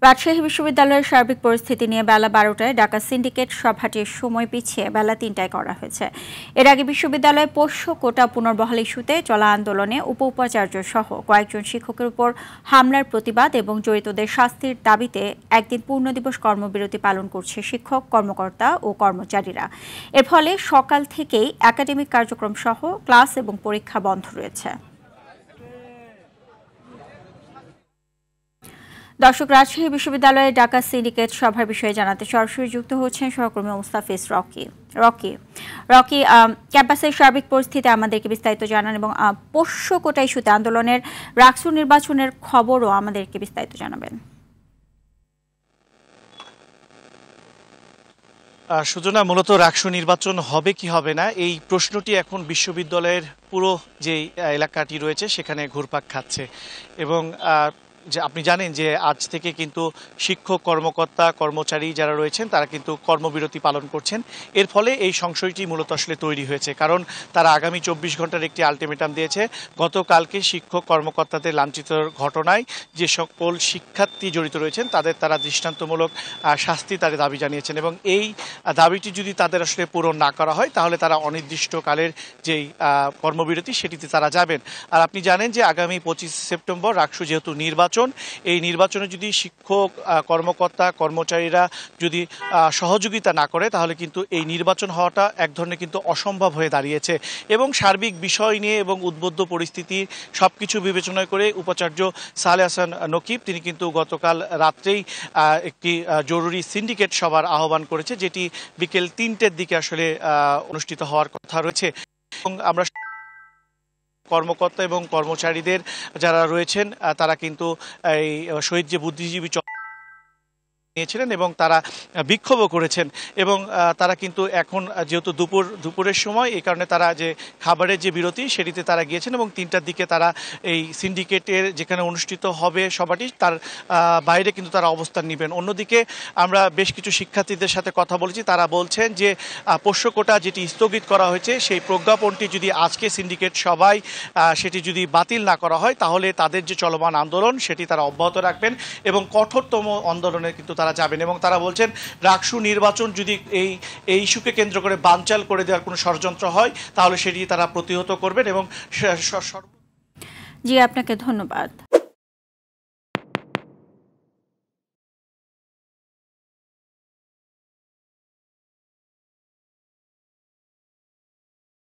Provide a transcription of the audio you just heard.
রাজশাহী বিশ্ববিদ্যালয়ের সার্বিক পরিস্থিতি নিয়ে বেলা 12টায় ডাকা সিন্ডিকেট সভাটির সময় পিছিয়ে বেলা 3টায় করা হয়েছে। এর আগে বিশ্ববিদ্যালয়ে পোষ্য কোটা পুনর্বহাল ইস্যুতে চলা আন্দোলনে উপাচার্য সহ কয়েকজন শিক্ষকের উপর হামলার প্রতিবাদ এবং জড়িতদের শাস্তির দাবিতে একদিন পূর্ণদিবস কর্মবিরতি পালন করছে শিক্ষক, কর্মকর্তা ও কর্মচারীরা। এর ফলে সকাল থেকেই একাডেমিক কার্যক্রম সহ ক্লাস এবং পরীক্ষা বন্ধ রয়েছে। দর্শক, রাজশাহী বিশ্ববিদ্যালয়ে ডাকা সিন্ডিকেট সভার বিষয়ে জানাতে সরাসরি যুক্ত হচ্ছেন সহকর্মী মুস্তাফিজ রকি। ক্যাম্পাসের সার্বিক পরিস্থিতি আমাদেরকে বিস্তারিত জানান এবং পোষ্য কোটা ইস্যুতে আন্দোলনের রাকসু নির্বাচনের খবরও আমাদেরকে বিস্তারিত জানাবেন। সুজনা, মূলত রাকসু নির্বাচন হবে কি হবে না এই প্রশ্নটি এখন বিশ্ববিদ্যালয়ের পুরো যে এলাকাটি রয়েছে সেখানে ঘুরপাক খাচ্ছে এবং যে আপনি জানেন যে আজ থেকে কিন্তু শিক্ষক, কর্মকর্তা, কর্মচারী যারা রয়েছেন তারা কিন্তু কর্মবিরতি পালন করছেন। এর ফলে এই সংশয়টি মূলত আসলে তৈরি হয়েছে, কারণ তারা আগামী 24 ঘন্টার একটি আলটিমেটাম দিয়েছে। গতকালকে শিক্ষক কর্মকর্তাদের লাঞ্ছিত ঘটনায় যে সকল শিক্ষার্থী জড়িত রয়েছেন তারা দৃষ্টান্তমূলক শাস্তি তাদের দাবি জানিয়েছেন এবং এই দাবিটি যদি তাদের আসলে পূরণ না করা হয় তাহলে তারা অনির্দিষ্টকালের যেই কর্মবিরতি সেটিতে তারা যাবেন। আর আপনি জানেন যে আগামী 25 সেপ্টেম্বর রাকসু যেহেতু নির্বাচন, এই নির্বাচনে যদি শিক্ষক, কর্মকর্তা, কর্মচারীরা যদি সহযোগিতা না করে তাহলে কিন্তু এই নির্বাচন হওয়াটা এক ধরনের কিন্তু অসম্ভব হয়ে দাঁড়িয়েছে এবং সার্বিক বিষয় নিয়ে এবং উদ্বুদ্ধ পরিস্থিতি সবকিছু বিবেচনা করে উপাচার্য সালেহ হাসান নকিব তিনি কিন্তু গতকাল রাত্রেই একটি জরুরি সিন্ডিকেট সভার আহ্বান করেছে, যেটি বিকেল 3টের দিকে আসলে অনুষ্ঠিত হওয়ার কথা রয়েছে। এবং আমরা কর্মকর্তা এবং কর্মচারীদের যারা রয়েছেন তারা কিন্তু এই শহীদ যে বুদ্ধিজীবী নিয়েছিলেন এবং তারা বিক্ষোভও করেছেন এবং তারা কিন্তু এখন যেহেতু দুপুরের সময়, এই কারণে তারা যে খাবারের যে বিরতি সেটিতে তারা গিয়েছেন এবং 3টার দিকে তারা এই সিন্ডিকেটের যেখানে অনুষ্ঠিত হবে সভাটি তার বাইরে কিন্তু তারা অবস্থান নেবেন। অন্যদিকে আমরা বেশ কিছু শিক্ষার্থীদের সাথে কথা বলেছি, তারা বলছেন যে পোষ্য কোটা যেটি স্থগিত করা হয়েছে সেই প্রজ্ঞাপনটি যদি আজকে সিন্ডিকেট সভায় সেটি যদি বাতিল না করা হয় তাহলে তাদের যে চলমান আন্দোলন সেটি তারা অব্যাহত রাখবেন এবং কঠোরতম আন্দোলনে কিন্তু তারা যাবেন। এবং তারা বলছেন রাকসু নির্বাচন যদি এই ইস্যুকে কেন্দ্র করে বানচাল করে দেওয়ার কোনো ষড়যন্ত্র হয় তাহলে সেটি তারা প্রতিহত করবেন এবং জি, আপনাকে ধন্যবাদ।